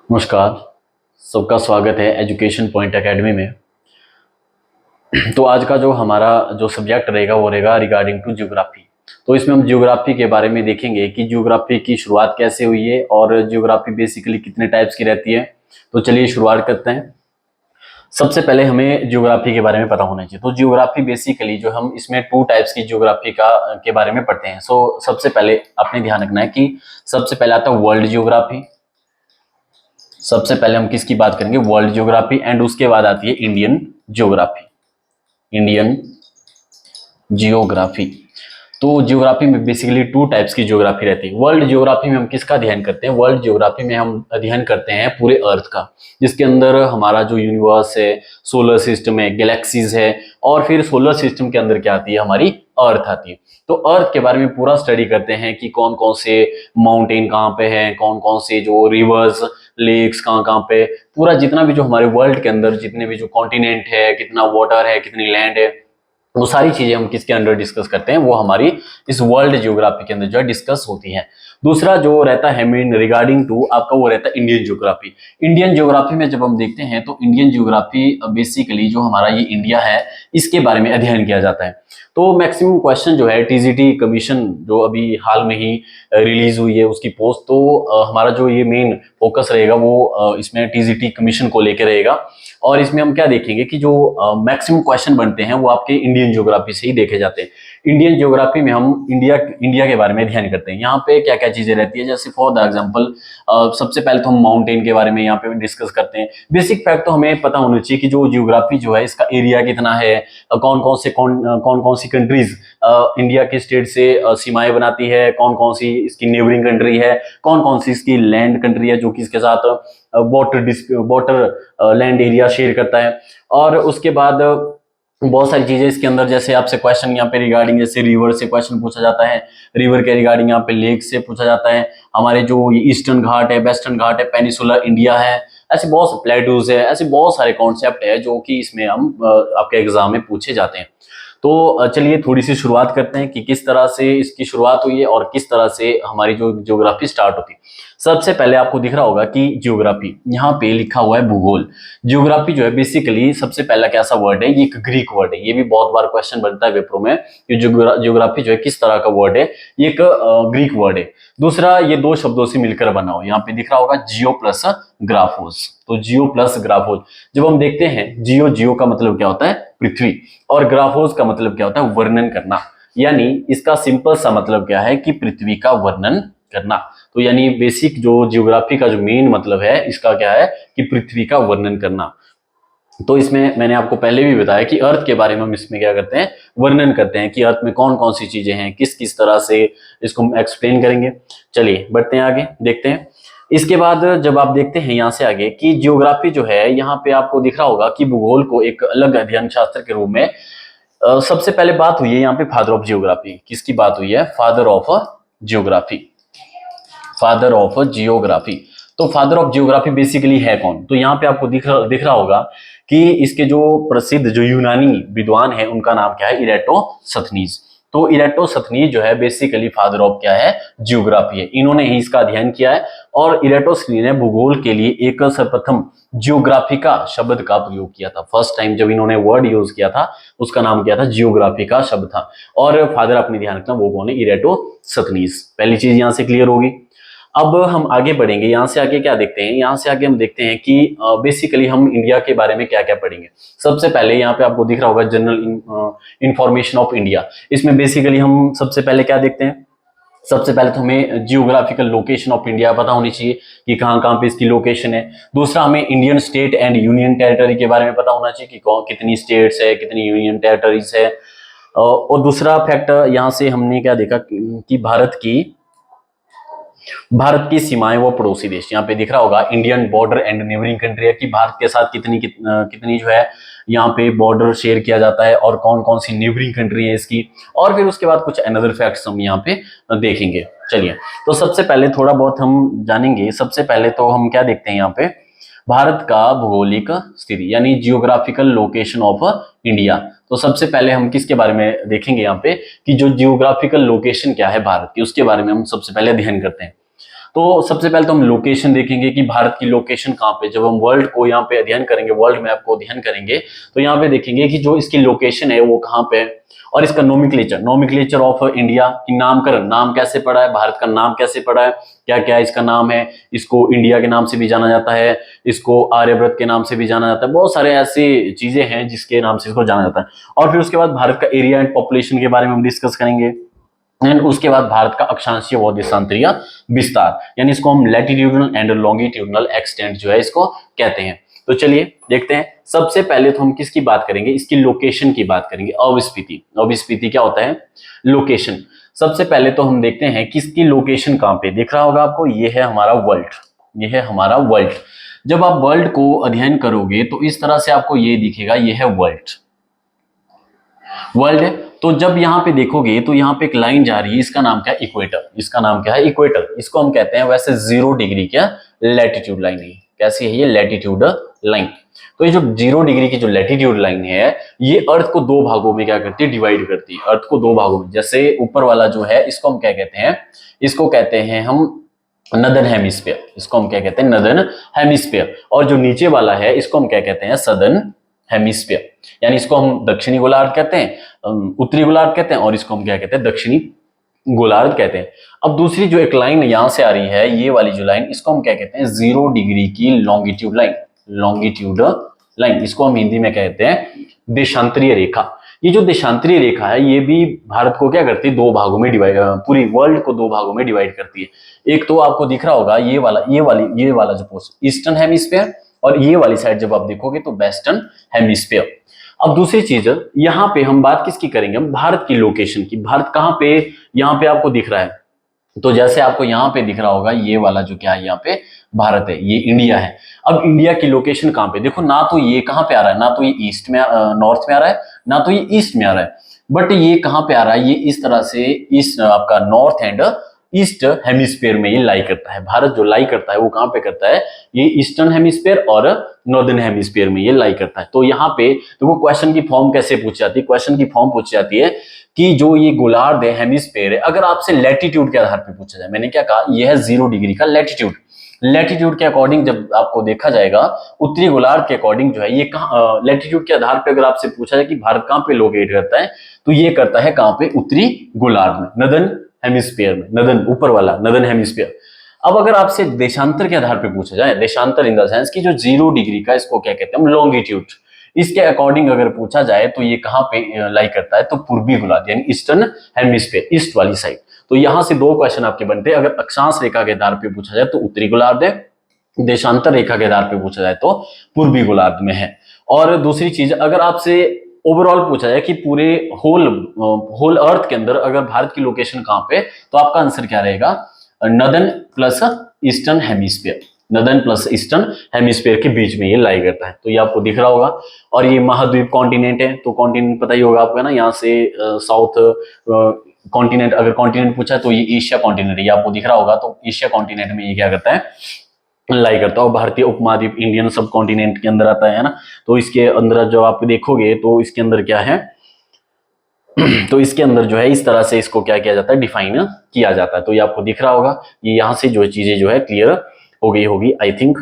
नमस्कार। सबका स्वागत है एजुकेशन पॉइंट एकेडमी में। तो आज का जो हमारा जो सब्जेक्ट रहेगा वो रहेगा रिगार्डिंग टू ज्योग्राफी। तो इसमें हम ज्योग्राफी के बारे में देखेंगे कि ज्योग्राफी की शुरुआत कैसे हुई है और ज्योग्राफी बेसिकली कितने टाइप्स की रहती है। तो चलिए शुरुआत करते हैं। सबसे पहले हमें ज्योग्राफी के बारे में पता होना चाहिए। तो ज्योग्राफी बेसिकली जो हम इसमें टू टाइप्स की ज्योग्राफी का के बारे में पढ़ते हैं। सबसे पहले आपने ध्यान रखना है कि सबसे पहले आता है वर्ल्ड ज्योग्राफी। सबसे पहले हम किसकी बात करेंगे? World geography. एंड उसके बाद आती है इंडियन ज्योग्राफी। Indian geography. तो ज्योग्राफी में बेसिकली टू टाइप्स की ज्योग्राफी रहती है। वर्ल्ड ज्योग्राफी में हम किसका अध्ययन करते हैं? वर्ल्ड ज्योग्राफी में हम अध्ययन करते हैं पूरे अर्थ का, जिसके अंदर हमारा जो यूनिवर्स है, सोलर सिस्टम है, गैलेक्सीज है, और फिर सोलर सिस्टम के अंदर क्या आती है? हमारी अर्थ आती है। तो अर्थ के बारे में पूरा स्टडी करते हैं कि कौन कौन से माउंटेन कहाँ पे हैं, कौन कौन से जो रिवर्स, लेक्स कहाँ कहाँ पे, पूरा जितना भी जो हमारे वर्ल्ड के अंदर जितने भी जो कॉन्टिनेंट है, कितना वाटर है, कितनी लैंड है, वो सारी चीजें हम किसके अंडर डिस्कस करते हैं? वो हमारी इस वर्ल्ड ज्योग्राफी के अंदर जो है डिस्कस होती है। दूसरा जो रहता है मेन रिगार्डिंग टू आपका, वो रहता है इंडियन ज्योग्राफी। इंडियन ज्योग्राफी में जब हम देखते हैं तो इंडियन ज्योग्राफी बेसिकली जो हमारा ये इंडिया है, इसके बारे में अध्ययन किया जाता है। तो मैक्सिमम क्वेश्चन जो है टीजीटी कमीशन जो अभी हाल में ही रिलीज हुई है उसकी पोस्ट, तो हमारा जो ये मेन फोकस रहेगा वो इसमें टीजीटी कमीशन को लेकर रहेगा। और इसमें हम क्या देखेंगे कि जो मैक्सिमम क्वेश्चन बनते हैं वो आपके इंडियन ज्योग्राफी से ही देखे जाते हैं। इंडियन ज्योग्राफी में हम इंडिया के बारे में ध्यान करते हैं। यहाँ पे क्या क्या चीजें रहती है, जैसे फॉर द एग्जांपल सबसे पहले तो हम माउंटेन के बारे में यहाँ पे डिस्कस करते हैं। बेसिक फैक्ट तो हमें पता होना चाहिए कि जो ज्योग्राफी जो है इसका एरिया कितना है, कौन कौन सी कंट्रीज इंडिया के स्टेट से सीमाएं बनाती है, कौन कौन सी इसकी नेबरिंग कंट्री है, कौन कौन सी इसकी लैंड कंट्री है जो कि इसके साथ वाटर लैंड एरिया शेयर करता है। और उसके बाद बहुत सारी चीजें इसके अंदर, जैसे आपसे क्वेश्चन यहाँ पे रिगार्डिंग, जैसे रिवर से क्वेश्चन पूछा जाता है, रिवर के रिगार्डिंग यहाँ पे लेक से पूछा जाता है, हमारे जो ईस्टर्न घाट है, वेस्टर्न घाट है, पेनिसुलर इंडिया है, ऐसे बहुत से प्लेटूज है, ऐसे बहुत सारे कॉन्सेप्ट है जो कि इसमें हम आपके एग्जाम में पूछे जाते हैं। तो चलिए थोड़ी सी शुरुआत करते हैं कि किस तरह से इसकी शुरुआत हुई है और किस तरह से हमारी जो ज्योग्राफी स्टार्ट होती है। सबसे पहले आपको दिख रहा होगा कि ज्योग्राफी, यहाँ पे लिखा हुआ है भूगोल। ज्योग्राफी जो है बेसिकली सबसे पहला कैसा वर्ड है? ये एक ग्रीक वर्ड है। ये भी बहुत बार क्वेश्चन बनता है पेपरों में कि ज्योग्राफी जो है किस तरह का वर्ड है? ये एक ग्रीक वर्ड है। दूसरा, ये दो शब्दों से मिलकर बना हो। यहाँ पे दिख रहा होगा जियो प्लस ग्राफोस। तो जियो प्लस ग्राफोस जब हम देखते हैं, जियो जियो का मतलब क्या होता है? पृथ्वी। और ग्राफोस का मतलब क्या होता है? वर्णन करना। यानी इसका सिंपल सा मतलब क्या है कि पृथ्वी का वर्णन करना। तो यानी बेसिक जो ज्योग्राफी का जो मेन मतलब है इसका क्या है कि पृथ्वी का वर्णन करना। तो इसमें मैंने आपको पहले भी बताया कि अर्थ के बारे में हम इसमें क्या करते हैं? वर्णन करते हैं कि अर्थ में कौन कौन सी चीजें हैं, किस किस तरह से इसको हम एक्सप्लेन करेंगे। चलिए बढ़ते हैं आगे, देखते हैं। इसके बाद जब आप देखते हैं यहाँ से आगे कि ज्योग्राफी जो है, यहाँ पे आपको दिख रहा होगा कि भूगोल को एक अलग अध्ययन शास्त्र के रूप में सबसे पहले बात हुई है यहाँ पे फादर ऑफ जियोग्राफी। किसकी बात हुई है? Father of geography. Father of geography. तो फादर ऑफ जियोग्राफी बेसिकली है कौन? तो यहाँ पे आपको दिख रहा होगा कि इसके जो प्रसिद्ध जो यूनानी विद्वान है उनका नाम क्या है? इरेटोसथनीज। तो इरेटोसथनीज जो है बेसिकली फादर ऑफ क्या है? जियोग्राफी है। इन्होंने ही इसका अध्ययन किया है। और इरेटोसथनीज ने भूगोल के लिए एक सर्वप्रथम जियोग्राफिका शब्द का प्रयोग किया था। फर्स्ट टाइम जब इन्होंने वर्ड यूज किया था उसका नाम क्या था? जियोग्राफिका शब्द था। और फादर अपने ध्यान रखना वो कौन है? इरेटोसथनीज। पहली चीज यहां से क्लियर होगी। अब हम आगे बढ़ेंगे। यहाँ से आगे क्या देखते हैं? यहाँ से आगे हम देखते हैं कि बेसिकली हम इंडिया के बारे में क्या क्या पढ़ेंगे। सबसे पहले यहाँ पे आपको दिख रहा होगा जनरल इंफॉर्मेशन ऑफ इंडिया। इसमें बेसिकली हम सबसे पहले क्या देखते हैं? सबसे पहले तो हमें जियोग्राफिकल लोकेशन ऑफ इंडिया पता होनी चाहिए कि कहाँ कहाँ पे इसकी लोकेशन है। दूसरा, हमें Indian state and union territory के बारे में पता होना चाहिए कि कितनी स्टेट्स है, कितनी यूनियन टेरिटरीज है। और दूसरा फैक्ट यहाँ से हमने क्या देखा कि भारत की सीमाएं व पड़ोसी देश। यहाँ पे दिख रहा होगा Indian border and neighbouring country है कि भारत के साथ कितनी जो है यहाँ पे बॉर्डर शेयर किया जाता है और कौन कौन सी नेबरिंग कंट्री है इसकी। और फिर उसके बाद कुछ अनदर फैक्ट्स हम यहाँ पे देखेंगे। चलिए, तो सबसे पहले थोड़ा बहुत हम जानेंगे। सबसे पहले तो हम क्या देखते हैं यहाँ पे? भारत का भौगोलिक स्थिति यानी जियोग्राफिकल लोकेशन ऑफ इंडिया। तो सबसे पहले हम किसके बारे में देखेंगे यहाँ पे कि जो जियोग्राफिकल लोकेशन क्या है भारत की, उसके बारे में हम सबसे पहले अध्ययन करते हैं। तो सबसे पहले तो हम लोकेशन देखेंगे कि भारत की लोकेशन कहाँ पे, जब हम वर्ल्ड को यहाँ पे अध्ययन करेंगे, वर्ल्ड मैप को अध्ययन करेंगे, तो यहाँ पे देखेंगे कि जो इसकी लोकेशन है वो कहाँ पे है। और इसका नोमेक्लेचर ऑफ इंडिया की नामकरण, नाम कैसे पड़ा है, भारत का नाम कैसे पड़ा है, क्या क्या इसका नाम है, इसको इंडिया के नाम से भी जाना जाता है, इसको आर्यव्रत के नाम से भी जाना जाता है, बहुत सारे ऐसी चीजें हैं जिसके नाम से इसको जाना जाता है। और फिर उसके बाद भारत का एरिया एंड पॉपुलेशन के बारे में हम डिस्कस करेंगे। एंड उसके बाद भारत का अक्षांशीय व देशांतरीय विस्तार, यानी इसको हम लैटिट्यूडनल एंड लॉन्गिट्यूडनल एक्सटेंट जो है इसको कहते हैं। तो चलिए देखते हैं। सबसे पहले तो हम किसकी बात करेंगे, इसकी लोकेशन की बात करेंगे। अविस्फीति, अविस्फीति क्या होता है, लोकेशन। सबसे पहले तो हम देखते हैं किसकी लोकेशन कहां पे, दिख रहा होगा आपको, ये है हमारा वर्ल्ड, ये है हमारा वर्ल्ड। जब आप वर्ल्ड को अध्ययन करोगे तो इस तरह से आपको ये दिखेगा, ये है वर्ल्ड, वर्ल्ड है। तो जब यहाँ पे देखोगे तो यहाँ पे एक लाइन जा रही है, इसका नाम क्या है, इक्वेटर, इसका नाम क्या है, इक्वेटर। इसको हम कहते हैं वैसे 0 डिग्री क्या लैटिट्यूड लाइन है। कैसी है ये, लैटिट्यूड लाइन। तो ये जो 0 डिग्री की जो लैटिट्यूड लाइन है, ये अर्थ को दो भागों में क्या करती है, डिवाइड करती है, अर्थ को दो भागों में। जैसे ऊपर वाला जो है इसको हम क्या कहते हैं, इसको कहते हैं हम नदर्न हेमिस्फीयर, इसको हम क्या कहते हैं, नदर्न हेमिस्फीयर। और जो नीचे वाला है इसको हम क्या कहते हैं, सदर्न हेमिस्फीयर, यानी इसको हम दक्षिणी गोलार्ध कहते हैं, उत्तरी गोलार्ध कहते हैं, और इसको हम क्या कहते हैं, दक्षिणी गोलार्ध कहते हैं। अब दूसरी जो एक लाइन यहां से आ रही है, ये वाली जो लाइन, इसको हम क्या कहते हैं, 0 डिग्री की लॉन्गिट्यूड लाइन, लॉन्गिट्यूड लाइन। इसको हम हिंदी में कहते हैं देशांतरीय रेखा। ये जो देशांतरीय रेखा है, ये भी भारत को क्या करती है, दो भागों में डिवाइड, पूरी वर्ल्ड को दो भागों में डिवाइड करती है। एक तो आपको दिख रहा होगा ये वाला जो पोर्शन, ईस्टर्न हेमिस्फीयर, और ये वाली साइड जब आप देखोगे तो वेस्टर्न हेमिस्फीयर। अब दूसरी चीज, यहाँ पे हम बात किसकी करेंगे, हम भारत की लोकेशन की। भारत कहाँ पे, यहाँ पे आपको दिख रहा है, तो जैसे आपको यहाँ पे दिख रहा होगा, ये वाला जो क्या है, यहाँ पे भारत है, ये इंडिया है। अब इंडिया की लोकेशन कहाँ पे, देखो ना तो ये कहाँ पे आ रहा है, ना तो ये ईस्ट में नॉर्थ में आ रहा है, ना तो ये ईस्ट में आ रहा है, बट ये कहाँ पे आ रहा है, ये इस तरह से ईस्ट, आपका नॉर्थ एंड ईस्ट हेमिस्फीयर में ये लाई करता है। भारत जो लाई करता है वो कहाँ पे करता है, ये ईस्टर्न हेमिस्फीयर और नॉर्दर्न हेमिस्फीयर में ये लाई करता है। तो यहाँ पे देखो क्वेश्चन की फॉर्म कैसे पूछी जाती है, क्वेश्चन की फॉर्म पूछी जाती है कि जो ये गोलार्ध है, हेमिस्फीयर है, अगर आपसे लैटिट्यूड के आधार पे पूछा जाए, मैंने क्या कहा, यह है 0 डिग्री का लैटिट्यूड। लैटिट्यूड के अकॉर्डिंग जब आपको देखा जाएगा, उत्तरी गोलार्ध के अकॉर्डिंग जो है ये कहाँ, लैटिट्यूड के आधार पे अगर आपसे पूछा जाए कि भारत कहाँ पे लोकेट करता है, तो ये करता है कहाँ पे, उत्तरी गोलार्ध में, नदर्न हेमिस्फीयर में, नदर्न ऊपर वाला नदर्न हेमिस्फीयर। अब अगर आपसे देशांतर के आधार पे पूछा जाए, देशांतर इन द सेंस की जो 0 डिग्री का, इसको क्या कहते हैं हम, लॉन्गिट्यूड, इसके अकॉर्डिंग अगर पूछा जाए तो ये कहाँ पे लाई करता है, तो पूर्वी गोलार्ध यानी ईस्टर्न हेमिस्फीयर, ईस्ट वाली साइड। तो यहां से दो क्वेश्चन आपके बनते हैं। अगर अक्षांश रेखा के आधार पे पूछा जाए तो उत्तरी गोलार्ध है, देशांतर रेखा के आधार पे पूछा जाए तो पूर्वी गोलार्ध में है। और दूसरी चीज, अगर आपसे ओवरऑल पूछा जाए कि पूरे होल अर्थ के अंदर अगर भारत की लोकेशन कहां पे, तो आपका आंसर क्या रहेगा, northern plus eastern hemisphere, northern plus eastern hemisphere के बीच में ये लाई करता है। तो ये आपको दिख रहा होगा। और ये महाद्वीप कॉन्टिनेंट है, तो कॉन्टिनेंट पता ही होगा आपको, है ना, यहाँ से साउथ कॉन्टिनेंट, अगर कॉन्टिनेंट पूछा तो ये एशिया कॉन्टिनेंट, ये आपको दिख रहा होगा। तो एशिया कॉन्टिनेंट में ये क्या करता है, लाई करता है। और भारतीय उपमहाद्वीप इंडियन सब कॉन्टिनेंट के अंदर आता है ना। तो इसके अंदर जो आप देखोगे तो इसके अंदर क्या है तो इसके अंदर जो है इस तरह से इसको क्या किया जाता है, डिफाइन किया जाता है। तो ये आपको दिख रहा होगा, ये यहाँ से जो चीजें जो है क्लियर हो गई होगी आई थिंक।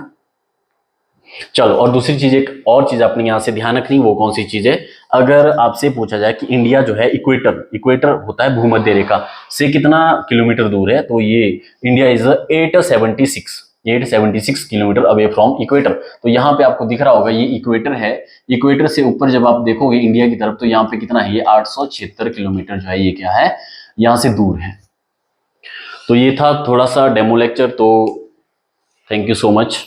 चलो, और दूसरी चीज, एक और चीज आपने यहाँ से ध्यान रखनी, वो कौन सी चीज है, अगर आपसे पूछा जाए कि इंडिया जो है इक्वेटर, इक्वेटर होता है भूमध्य रेखा से कितना किलोमीटर दूर है, तो ये India is 876 kilometre away from equator. तो यहाँ पे आपको दिख रहा होगा ये इक्वेटर है, इक्वेटर से ऊपर जब आप देखोगे इंडिया की तरफ, तो यहाँ पे कितना है, ये 876 किलोमीटर जो है ये क्या है, यहाँ से दूर है। तो ये था थोड़ा सा डेमो लेक्चर। तो थैंक यू सो मच।